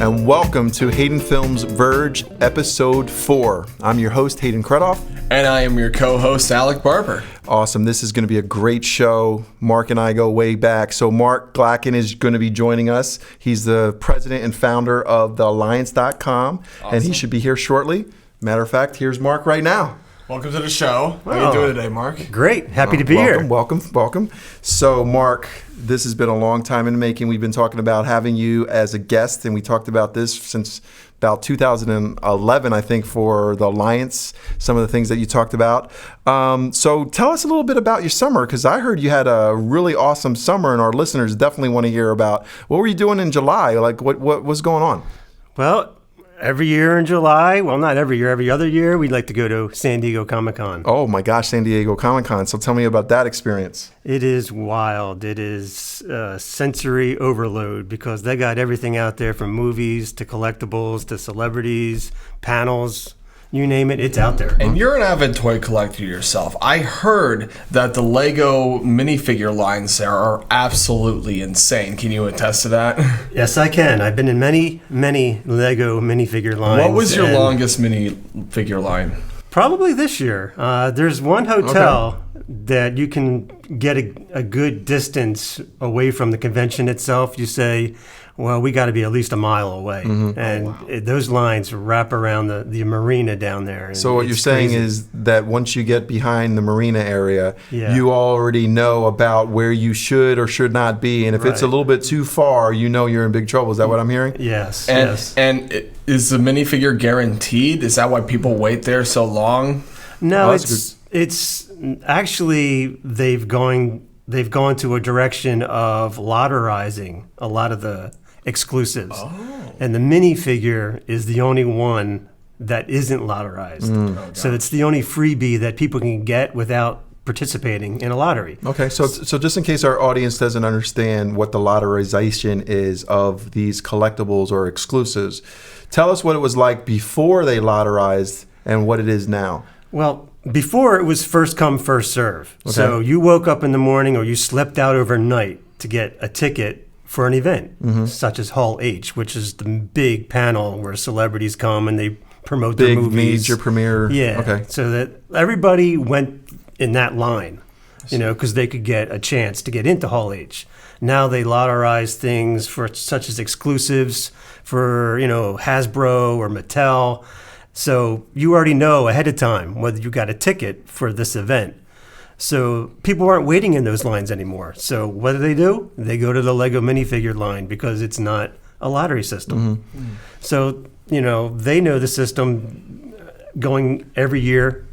and welcome to Haydenfilms Verge Episode 4. I'm your host, Hayden Kredoff. And I am your co-host, Alec Barber. Awesome. This is going to be a great show. Mark and I go way back. So Mark Glacken is going to be joining us. He's the president and founder of the Alliance.com, and he should be here shortly. Matter of fact, here's Mark right now. Welcome to the show. How are you doing today, Mark? Great. Happy to be here. Welcome. So, Mark, this has been a long time in the making. We've been talking about having you as a guest, and we talked about this since about 2011, I think, for the Alliance, some of the things that you talked about. So tell us a little bit about your summer, because I heard you had a really awesome summer, and our listeners definitely want to hear about what were you doing in July? Like, what was going on? Well, every year in July, well, not every year, every other year, we'd like to go to San Diego ComicCon. Oh my gosh, San Diego ComicCon. So tell me about that experience. It is wild. It is sensory overload because they got everything out there from movies to collectibles to celebrities, panels. You name it, it's out there. And you're an avid toy collector yourself. I heard that the Lego minifigure lines there are absolutely insane. Can you attest to that? Yes, I can. I've been in many Lego minifigure lines. What was your longest minifigure line? Probably this year. There's one hotel that you can get a good distance away from the convention itself. You say, well, we got to be at least a mile away. Mm-hmm. And those lines wrap around the marina down there. And so what you're saying crazy. Is that once you get behind the marina area, yeah. you already know about where you should or should not be. And if it's a little bit too far, you know you're in big trouble. Is that what I'm hearing? Yes. And is the minifigure guaranteed? Is that why people wait there so long? No, it's actually they've gone to a direction of lotterizing a lot of the exclusives. Oh. And the minifigure is the only one that isn't lotterized. So it's the only freebie that people can get without participating in a lottery. Okay, so just in case our audience doesn't understand what the lotterization is of these collectibles or exclusives, tell us what it was like before they lotterized and what it is now. Well, before it was first come, first serve. Okay. So you woke up in the morning or you slept out overnight to get a ticket for an event, such as Hall H, which is the big panel where celebrities come and they promote their movies. Big major premiere. Yeah. Okay. So that everybody went in that line, because they could get a chance to get into Hall H. Now they lotterize things for such as exclusives for, Hasbro or Mattel. So you already know ahead of time whether you got a ticket for this event. So people aren't waiting in those lines anymore. So what do? They go to the Lego minifigure line because it's not a lottery system. Mm-hmm. So, they know the system going every year.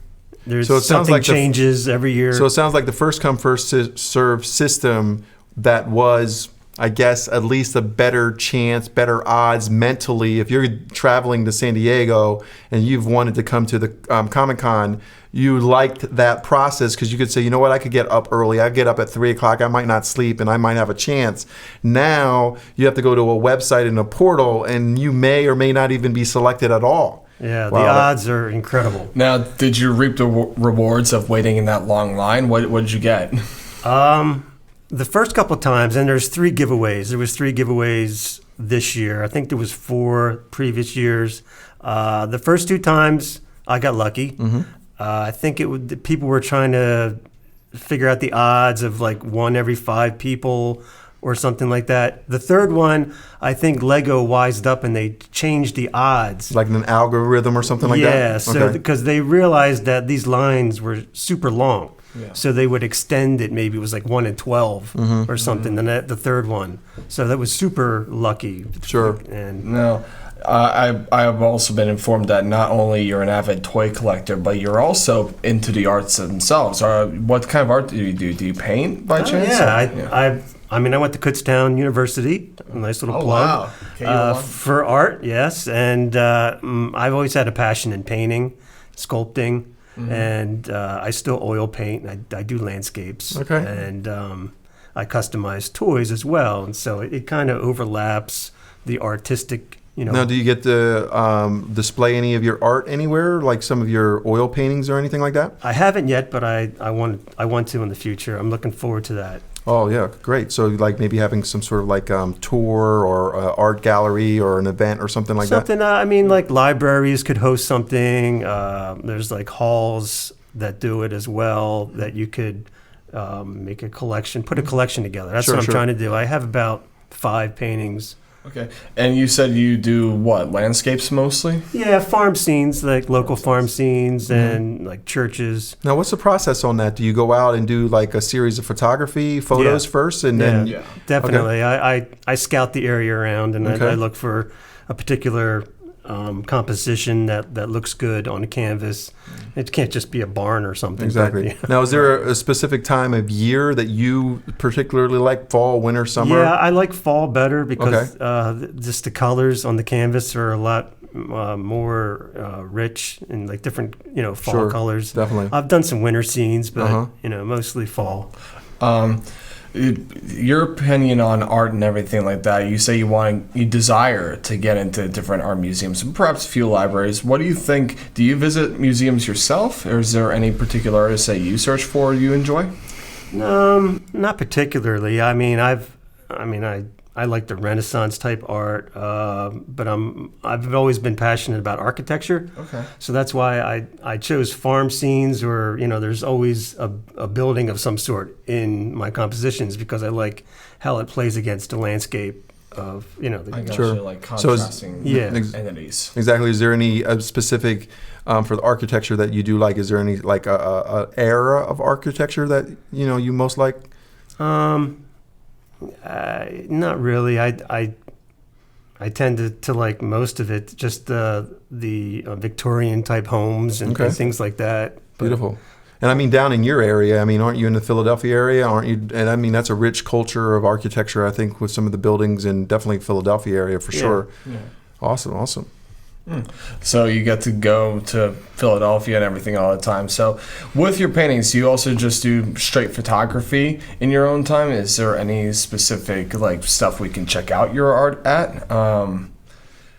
There's something changes every year. So it sounds like the first come, first serve system that was, I guess, at least a better chance, better odds mentally. If you're traveling to San Diego and you've wanted to come to the Comic-Con, you liked that process because you could say, you know what, I could get up early. I get up at 3 o'clock. I might not sleep and I might have a chance. Now you have to go to a website and a portal and you may or may not even be selected at all. Yeah, wow. The odds are incredible. Now, did you reap the rewards of waiting in that long line? What did you get? The first couple of times, and there's 3 giveaways. There was 3 giveaways this year. I think there was 4 previous years. The first 2 times, I got lucky. Mm-hmm. I think people were trying to figure out the odds of like 1 every 5 people or something like that. The third one, I think Lego wised up and they changed the odds. Like an algorithm or something like that? Yeah, so because they realized that these lines were super long. Yeah. So they would extend it. Maybe it was like 1 in 12 or something. Then the third one. So that was super lucky. Sure. And no, I have also been informed that not only you're an avid toy collector, but you're also into the arts themselves. What kind of art do you do? Do you paint by chance? Yeah, I went to Kutztown University. A nice little plug. Wow. For art. Yes, and I've always had a passion in painting, sculpting. Mm-hmm. And I still oil paint. I do landscapes. Okay. And I customize toys as well. And so it kind of overlaps the artistic, Now, do you get to display any of your art anywhere, like some of your oil paintings or anything like that? I haven't yet, but I want to in the future. I'm looking forward to that. Oh yeah, great. So like maybe having some sort of like tour or art gallery or an event or something like that. Something, I mean, like libraries could host something. There's like halls that do it as well that you could make a collection, put a collection together. That's Sure, what I'm sure. trying to do. I have about 5 paintings. Okay. And you said you do what? Landscapes mostly? Yeah, farm scenes, like local farm scenes and like churches. Now, what's the process on that? Do you go out and do like a series of photography photos Yeah. first, and then Yeah. Definitely. I scout the area around and Okay. I look for a particular composition that looks good on a canvas. It can't just be a barn or something. exactly? Now, is there a specific time of year that you particularly like? Fall, winter, summer? Yeah, I like fall better because just the colors on the canvas are a lot more rich and like different, fall Sure, colors. definitely. I've done some winter scenes, but Uh-huh. mostly fall. Your opinion on art and everything like that. You say you desire to get into different art museums, perhaps a few libraries. What do you think? Do you visit museums yourself, or is there any particular artists that you search for or you enjoy? Not particularly. I like the Renaissance type art, but I've always been passionate about architecture. Okay. So that's why I chose farm scenes, or there's always a building of some sort in my compositions because I like how it plays against the landscape of I got Sure. you, like So is- contrasting Yeah. entities. Exactly. Is there any specific for the architecture that you do like? Is there any like a era of architecture that you most like? Not really. I tend to like most of it, just the Victorian type homes and, Okay. and things like that. But Beautiful. And I mean, down in your area, I mean, aren't you in the Philadelphia area? Aren't you? And I mean, that's a rich culture of architecture, I think, with some of the buildings in definitely Philadelphia area for Yeah. sure. Yeah. Awesome. So you get to go to Philadelphia and everything all the time. So with your paintings, do you also just do straight photography in your own time? Is there any specific like stuff we can check out your art at?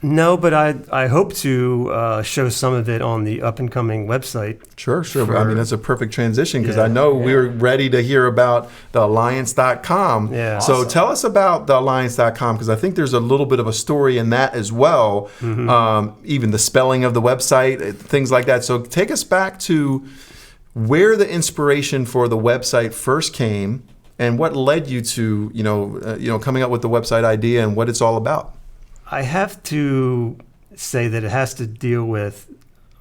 No, but I hope to show some of it on the up and coming website. Sure. I mean, that's a perfect transition because Yeah, I know yeah. we're ready to hear about the Alliance.com. Yeah. So Awesome. tell us about the Alliance.com because I think there's a little bit of a story in that as well. Even the spelling of the website, things like that. So take us back to where the inspiration for the website first came and what led you to, coming up with the website idea and what it's all about. I have to say that it has to deal with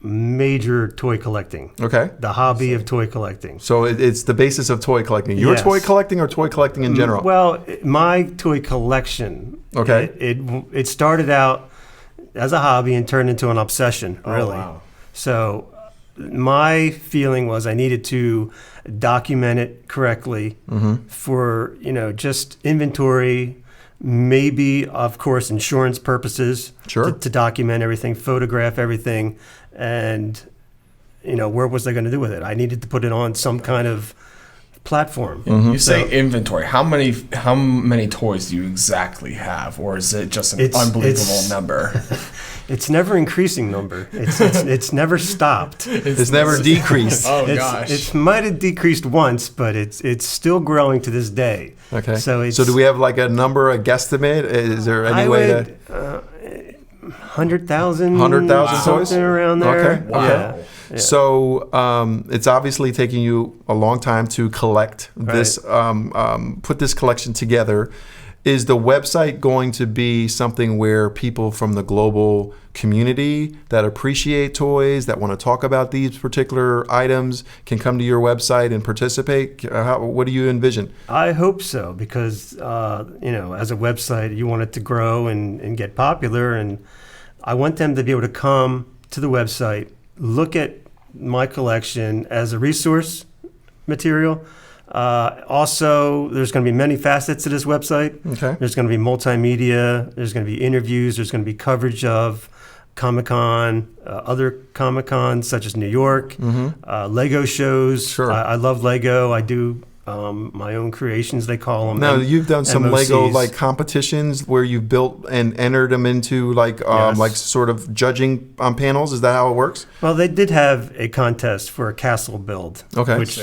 major toy collecting, Okay. the hobby of toy collecting. So it's the basis of toy collecting. Your Yes. toy collecting or toy collecting in general? Well, my toy collection. Okay. It started out as a hobby and turned into an obsession. Really. wow. So my feeling was I needed to document it correctly for just inventory. Maybe, of course, insurance purposes. Sure. To document everything, photograph everything, and what was I going to do with it? I needed to put it on some kind of platform. You say inventory. How many toys do you exactly have, or is it just an unbelievable number? It's never increasing number. It's never stopped. It's never decreased. Oh It's, gosh. it might have decreased once, but it's still growing to this day. Okay. So it's, do we have like a number, a guestimate? Is there any I way would, to? 100,000. 100,000 something toys? around there. Okay. Wow. Yeah. Yeah. So it's obviously taking you a long time to collect this, put this collection together. Is the website going to be something where people from the global community that appreciate toys, that want to talk about these particular items, can come to your website and participate? What do you envision? I hope so because, as a website, you want it to grow and get popular. And I want them to be able to come to the website, look at my collection as a resource material. Also, there's going to be many facets to this website. Okay. There's going to be multimedia. There's going to be interviews. There's going to be coverage of ComicCon, other ComicCons such as New York, Lego shows. Sure. I love Lego. I do my own creations, they call them. Now, you've done some Lego MOCs. like competitions where you've built and entered them into like Yes. sort of judging panels. Is that how it works? Well, they did have a contest for a castle build, Okay. which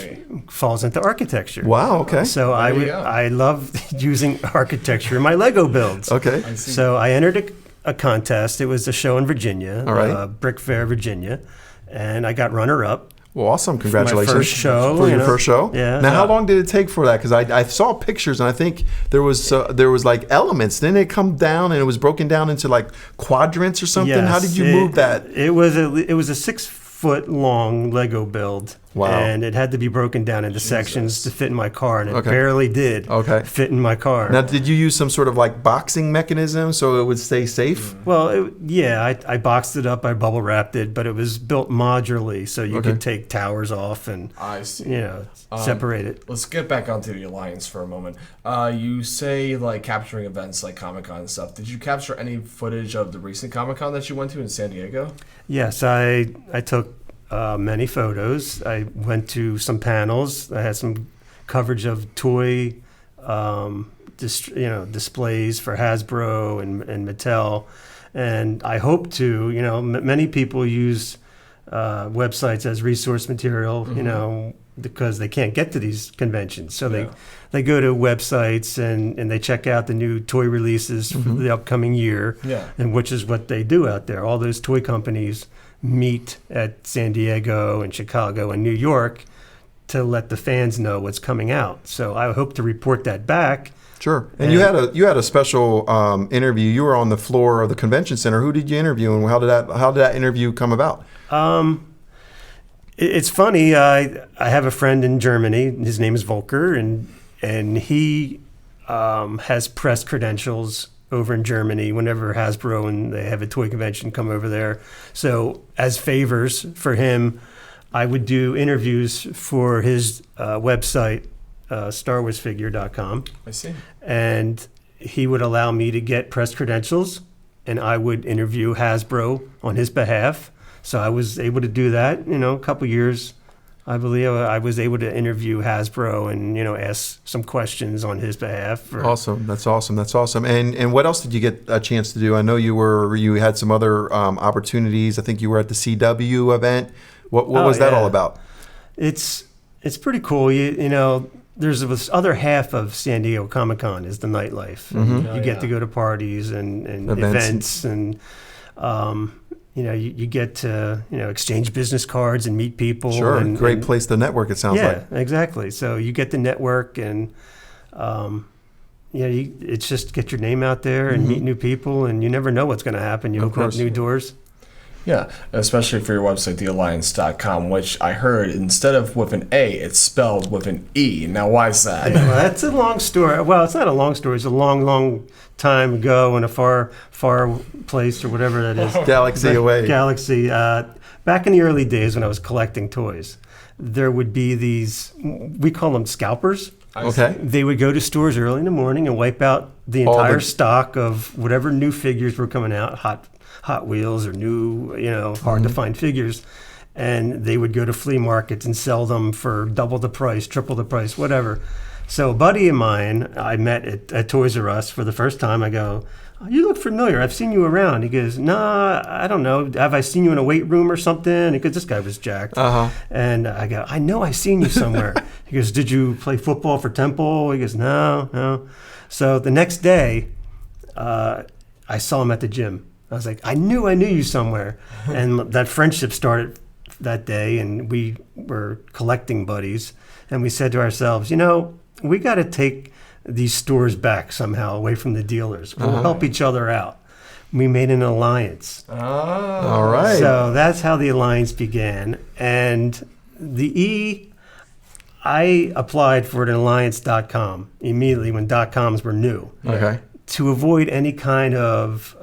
falls into architecture. Wow. Okay. So There you go. I love using architecture in my Lego builds. Okay. I see. So I entered a contest. It was a show in Virginia, All right. Brick Fair, Virginia, and I got runner-up. Well, awesome. Congratulations. first show, For you your know. first show? Yeah. Now, how long did it take for that? Because I saw pictures and I think there was like elements. Didn't it come down and it was broken down into like quadrants or something? How did you move that? It was a 6-foot long Lego build. Wow. And it had to be broken down into sections to fit in my car, and it Okay. barely did Okay. fit in my car. Now, did you use some sort of like boxing mechanism so it would stay safe? Well, I boxed it up, I bubble wrapped it, but it was built modularly, so you Okay. could take towers off and I see. separate it. Let's get back onto the Alliance for a moment. You say like capturing events like ComicCon and stuff. Did you capture any footage of the recent ComicCon that you went to in San Diego? Yes, I took many photos. I went to some panels. I had some coverage of toy, displays for Hasbro and Mattel, and I hope to. Many people use websites as resource material. Because they can't get to these conventions, so they go to websites and they check out the new toy releases for the upcoming year. Yeah. And which is what they do out there. All those toy companies meet at San Diego and Chicago and New York to let the fans know what's coming out. So I hope to report that back. Sure. And you had a special interview. You were on the floor of the convention center. Who did you interview, and how did that interview come about? It's funny. I have a friend in Germany. His name is Volker, and he has press credentials over in Germany whenever Hasbro and they have a toy convention come over there. So as favors for him, I would do interviews for his website, StarWarsFigure.com. I see. And he would allow me to get press credentials, and I would interview Hasbro on his behalf. So I was able to do that, a couple years. I believe I was able to interview Hasbro and, ask some questions on his behalf. Awesome. That's awesome. And what else did you get a chance to do? I know you had some other opportunities. I think you were at the CW event. What was that all about? It's pretty cool. There's this other half of San Diego Comic-Con is the nightlife. You get to go to parties and events and you get to exchange business cards and meet people. Sure, great place to network. It sounds like. Yeah, exactly. So you get to network and it's just get your name out there and meet new people, and you never know what's going to happen. You open up new doors. Yeah, especially for your website, thealliance.com, which I heard instead of with an A, it's spelled with an E. Now, why is that? Well, that's a long story. Well, it's not a long story. It's a long, long time ago in a far, far place or whatever that is. Galaxy away. Galaxy. Back in the early days when I was collecting toys, there would be these, we call them scalpers. Okay. They would go to stores early in the morning and wipe out the entire stock of whatever new figures were coming out, Hot Wheels or new, hard to find figures. And they would go to flea markets and sell them for double the price, triple the price, whatever. So a buddy of mine I met at Toys R Us for the first time. I go, oh, you look familiar. I've seen you around. He goes, nah, I don't know. Have I seen you in a weight room or something? Because this guy was jacked. And I go, I know I've seen you somewhere. He goes, did you play football for Temple? He goes, no. So the next day, I saw him at the gym. I was like, I knew you somewhere. And that friendship started that day, and we were collecting buddies. And we said to ourselves, we got to take these stores back somehow away from the dealers. We'll help each other out. We made an alliance. All right. So that's how the alliance began. And the E, I applied for an alliance.com immediately when .coms were new. Okay. To avoid any kind of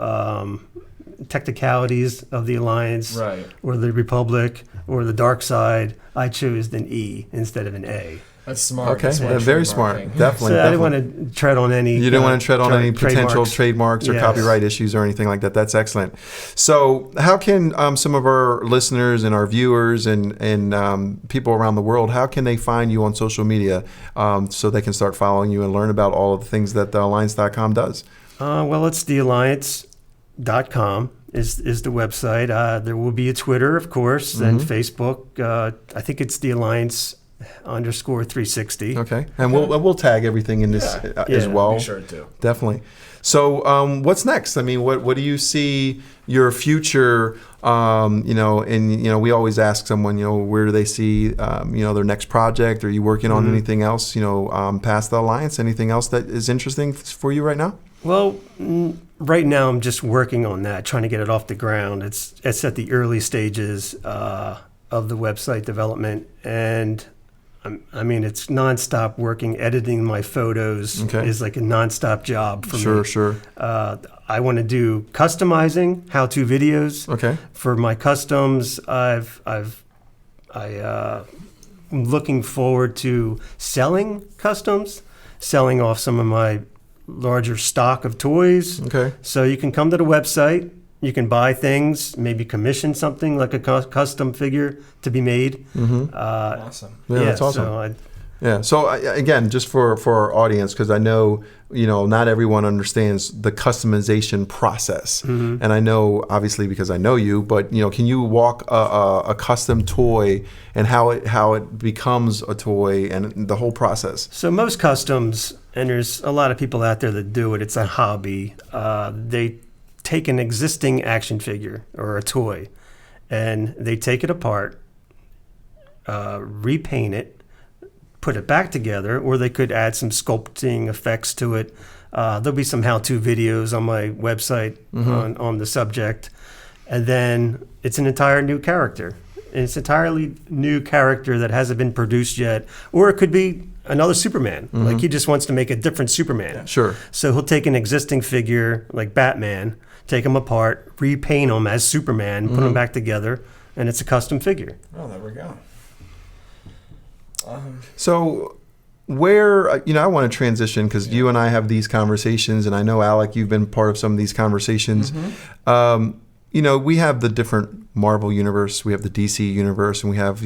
technicalities of the Alliance Right. or the Republic or the dark side, I chose an E instead of an A. That's smart. Okay, That's why very smart. trademarking. Definitely. So I didn't definitely. want to tread on any. You didn't want to tread on any potential trademarks. trademarks or Yes. copyright issues or anything like that. That's excellent. So, how can some of our listeners and our viewers and people around the world, how can they find you on social media so they can start following you and learn about all of the things that the Alliance.com does? Well, it's thealliance.com is the website. There will be a Twitter, of course, and Facebook. I think it's the Alliance _360. Okay, and we'll tag everything in this as Yeah. well. Be sure to. Definitely. So, what's next? I mean, what do you see your future? And we always ask someone, where do they see, their next project? Are you working on anything else? Past the Alliance? Anything else that is interesting for you right now? Well, right now I'm just working on that, trying to get it off the ground. It's at the early stages of the website development, and it's nonstop working. Editing my photos is like a nonstop job for me. Sure. I want to do customizing, how-to videos. Okay. For my customs, I'm looking forward to selling customs, selling off some of my larger stock of toys. Okay. So you can come to the website. You can buy things, maybe commission something like a custom figure to be made. Awesome. Yeah, that's awesome. So again, just for our audience, because I know not everyone understands the customization process, and I know obviously because I know you, but can you walk a custom toy and how it becomes a toy and the whole process? So most customs, and there's a lot of people out there that do it. It's a hobby. They take an existing action figure or a toy, and they take it apart, repaint it, put it back together, or they could add some sculpting effects to it. There'll be some how-to videos on my website on the subject, and then it's an entire new character. And it's an entirely new character that hasn't been produced yet, or it could be another Superman. Like he just wants to make a different Superman. Yeah, sure. So he'll take an existing figure like Batman, take him apart, repaint him as Superman, put him back together, and it's a custom figure. Oh, there we go. So where, I want to transition because you and I have these conversations, and I know, Alec, you've been part of some of these conversations. We have the different Marvel universe, we have the DC universe, and we have,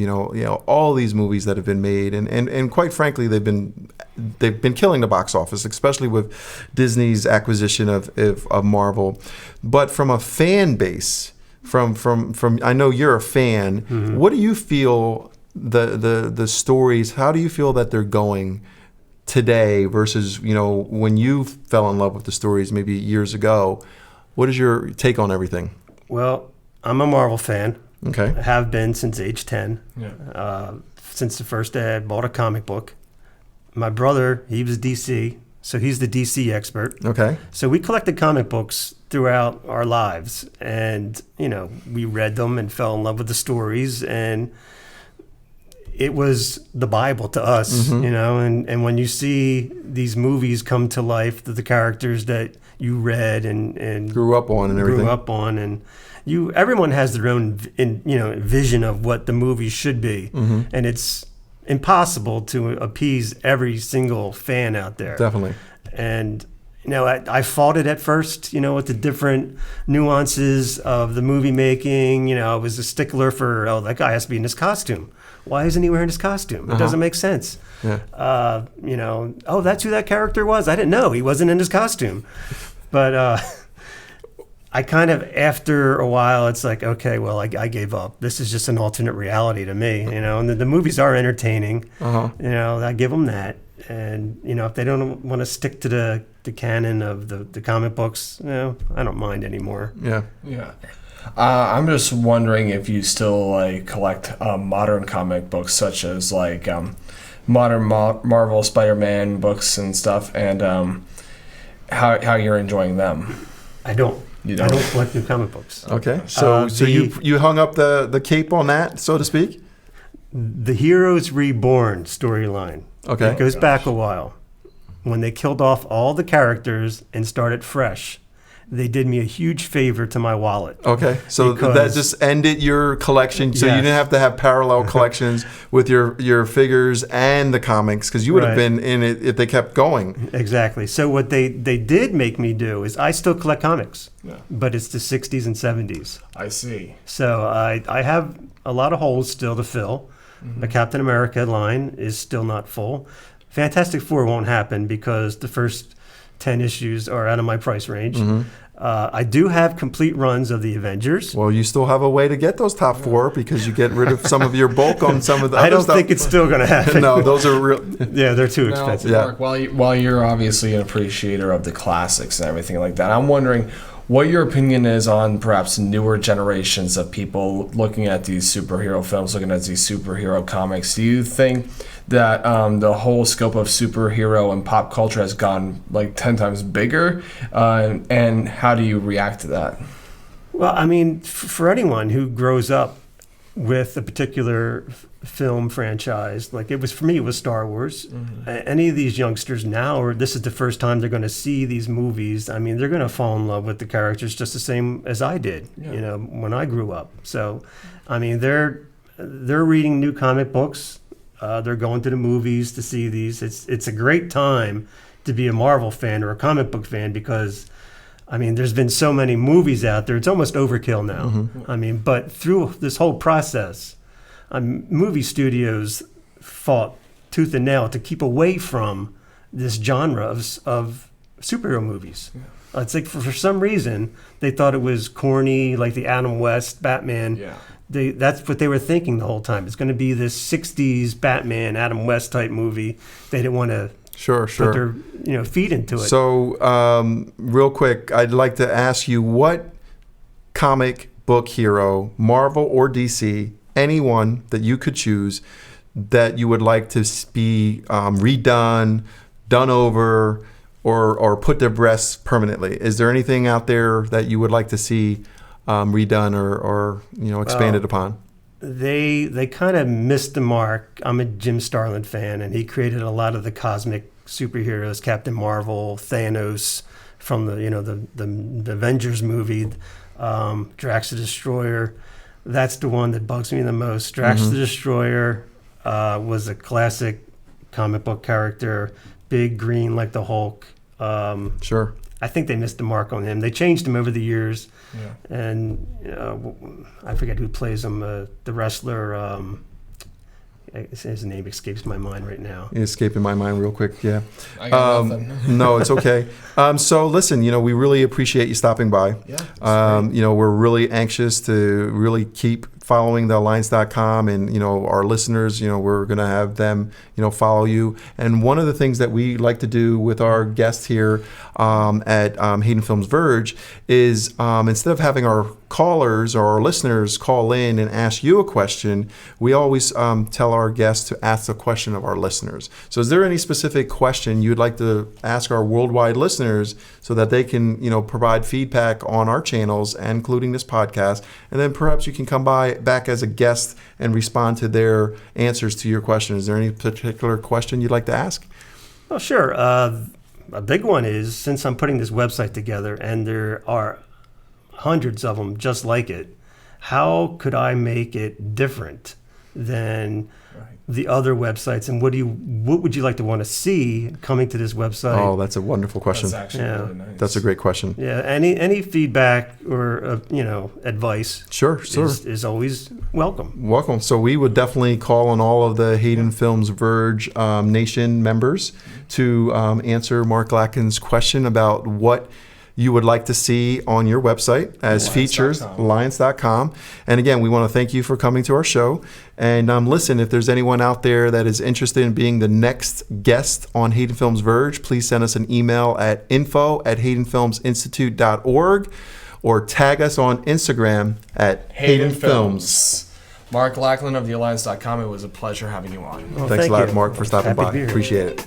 all these movies that have been made. And quite frankly, they've been killing the box office, especially with Disney's acquisition of Marvel. But from a fan base, from I know you're a fan, what do you feel the stories, how do you feel that they're going today versus, when you fell in love with the stories maybe years ago? What is your take on everything? Well, I'm a Marvel fan. Okay. I have been since age 10. Yeah. Since the first day I bought a comic book. My brother, he was DC, so he's the DC expert. Okay. So we collected comic books throughout our lives, and we read them and fell in love with the stories, and it was the Bible to us, and when you see these movies come to life, the characters that you read and Grew up on and everything. and everyone has their own vision of what the movie should be, and it's impossible to appease every single fan out there. Definitely. And I fought it at first, with the different nuances of the movie making. I was a stickler for, that guy has to be in his costume. Why isn't he wearing his costume? It doesn't make sense. Yeah. That's who that character was. I didn't know he wasn't in his costume. But I kind of, after a while, it's like, okay, well, I gave up. This is just an alternate reality to me, and the movies are entertaining. I give them that. And, if they don't want to stick to the canon of the comic books, I don't mind anymore. Yeah. Yeah. I'm just wondering if you still collect modern comic books, such as modern Marvel Spider-Man books and stuff, and how you're enjoying them. I don't. You I don't? don't collect new comic books. Okay. So you hung up the cape on that, so to speak? The Heroes Reborn storyline. Okay. It goes back a while, when they killed off all the characters and started fresh. they did me a huge favor to my wallet. Okay, so Because- that just ended your collection, so you Yes. didn't have to have parallel collections with your figures and the comics, because you would have Right. been in it if they kept going. Exactly. So what they did make me do is I still collect comics, Yeah. but it's the 60s and 70s. I see. So I have a lot of holes still to fill. The Captain America line is still not full. Fantastic Four won't happen because the first 10 issues are out of my price range. I do have complete runs of the Avengers. Well, you still have a way to get those top 4 because you get rid of some of your bulk on some of the I other don't stuff. think it's still going to happen. No, those are real. Yeah, they're too Now, expensive. Yeah. Mark, while you're obviously an appreciator of the classics and everything like that, I'm wondering what your opinion is on perhaps newer generations of people looking at these superhero films, looking at these superhero comics. Do you think that the whole scope of superhero and pop culture has gone like 10 times bigger? And how do you react to that? Well, I mean, for anyone who grows up with a particular film franchise, like it was for me, it was Star Wars. Any of these youngsters now, or this is the first time they're going to see these movies, I mean, they're going to fall in love with the characters just the same as I did, you know, when I grew up. So, I mean, they're reading new comic books. They're going to the movies to see these. It's a great time to be a Marvel fan or a comic book fan because, I mean, there's been so many movies out there. It's almost overkill now. I mean, but through this whole process, movie studios fought tooth and nail to keep away from this genre of superhero movies. It's like for some reason they thought it was corny, like the Adam West Batman. Yeah. That's what they were thinking the whole time. It's going to be this 60s Batman, Adam West type movie. They didn't want to Sure. put their feet into it. So, real quick, I'd like to ask you what comic book hero, Marvel or DC, anyone that you could choose, that you would like to be redone, done over, or put to rest permanently. Is there anything out there that you would like to see redone or expanded upon? They kind of missed the mark. I'm a Jim Starlin fan, and he created a lot of the cosmic superheroes, Captain Marvel, Thanos, from the Avengers movie, Drax the Destroyer. That's the one that bugs me the most. Drax the Destroyer was a classic comic book character, big green like the Hulk. Sure. I think they missed the mark on him. They changed him over the years, Yeah. and I forget who plays him. The wrestler, his name escapes my mind right now. It's escaping my mind real quick. Yeah. I got nothing. No, it's okay. So listen, we really appreciate you stopping by. Yeah. We're really anxious to really keep following the Alliance.com, and our listeners, we're going to have them follow you. And one of the things that we like to do with our guests here at Haydenfilms Verge is instead of having our callers or our listeners call in and ask you a question, we always tell our guests to ask the question of our listeners. So is there any specific question you'd like to ask our worldwide listeners so that they can provide feedback on our channels, including this podcast, and then perhaps you can come back as a guest and respond to their answers to your question? Is there any particular question you'd like to ask? Well, sure. A big one is, since I'm putting this website together and there are hundreds of them just like it, how could I make it different than the other websites? And what would you like to want to see coming to this website? Oh, that's a wonderful question. That's actually really nice. That's a great question. Yeah, any feedback or advice Sure. is always welcome. Welcome. So we would definitely call on all of the Haydenfilms Verge Nation members to answer Mark Latkin's question about what you would like to see on your website as features, Alliance.com. And again, we want to thank you for coming to our show. And listen, if there's anyone out there that is interested in being the next guest on Haydenfilms Verge, please send us an email at info@haydenfilmsinstitute.org or tag us on Instagram at Haydenfilms. Mark Lachlan of the Alliance.com. It was a pleasure having you on. Well, Thanks a thank lot, you. Mark, for stopping Happy to by. be here. Appreciate it.